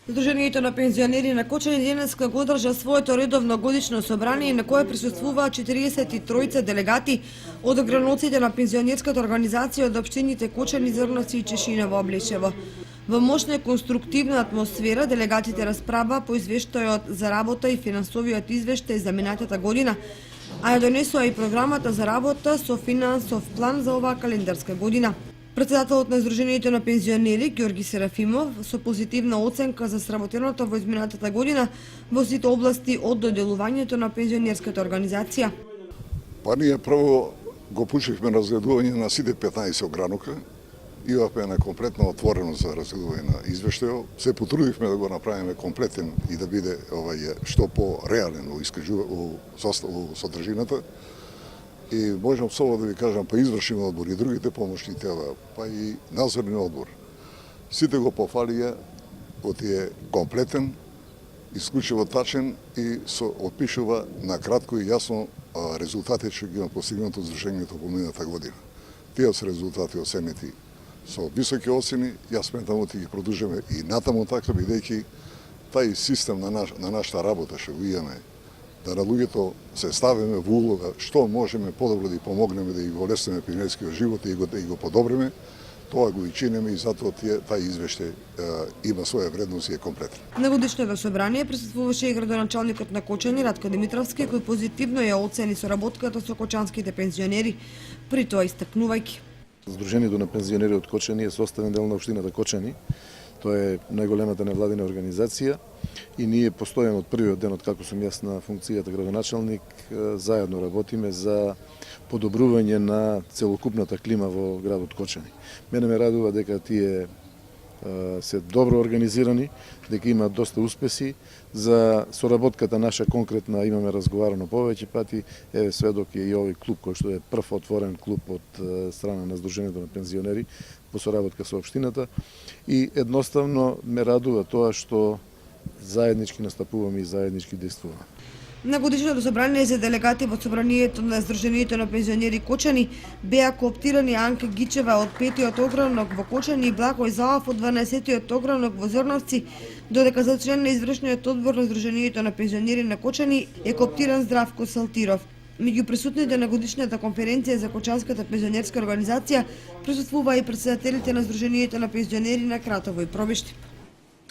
Сдруженијето на пензионери на Кочани денеска го одржа своето редовно годишно собрание на кое присуствуваат 43 делегати од ограноците на пензионерската организација од општините Кочани, Зрновци и Чешиново, Облешево. Во мощна и конструктивна атмосфера делегатите расправа по извештајот за работа и финансовиот извештај за минатата година, а ја донесоа и програмата за работа со финансов план за оваа календарска година. Председателот на Сдруженијето на пензионери Ѓорги Серафимов со позитивна оценка за сработеното во изминатата година во сите области од доделувањето на пензионерската организација. Па ние прво го пушихме разгледување на сите 15 огранука, имавме една комплетно отворено за разгледување на извештајот. Се потрудивме да го направиме комплетен и да биде што по-реален во содржината. И можам само да ви кажам, па извршниот одбор и другите помошни тела, па и надзорниот одбор. Сите го пофалија, е комплетен, исклучиво тачен и опишува на кратко и јасно резултати што ги има постигнато Сдруженијето по мината година. Тие се резултати оценети со високи оцени, јас сметам да ги продолжиме и натаму така, бидејќи тај систем на нашата работа што го имаме, да на луѓето се ставиме во улога што можеме подобро да ги помогнеме да го олесниме пензионерскиот живот и да го подобриме, тоа го и чинеме и затоа тај извештај има своја вредност и е комплетен. На годишното собрание присуствуваше и градоначалникот на Кочани Ратко Димитровски, кој позитивно ја оцени соработката со кочанските пензионери, при тоа истакнувајќи: Сдруженијето на пензионери од Кочани е составен дел на општината Кочани. Тоа е најголемата невладина организација и ние постојано од првиот ден од како сум јас на функцијата градоначалник заедно работиме за подобрување на целокупната клима во градот Кочани. Мене ме радува дека тие се добро организирани, дека имаат доста успеси. За соработката наша конкретна имаме разговарано повеќе пати. Еве сведок е и овој клуб кој што е прв отворен клуб од страна на Сдруженијето на пензионери по соработка со општината. И едноставно ме радува тоа што заеднички настапуваме и заеднички действуваме. На годишното собрание за делегати во собранието на Сдруженијето на пензионери Кочани беа кооптирани Анка Гичева од 5-тиот огранок во Кочани и Благој Заов од 12-тиот огранок во Зрновци, додека за член на извршниот одбор на Сдруженијето на пензионери на Кочани е кооптиран Здравко Салтиров. Меѓу присутните на годишната конференција за Кочанската пензионерска организација присуствува и претседателите на Сдруженијето на пензионери на Кратово и Пробишти.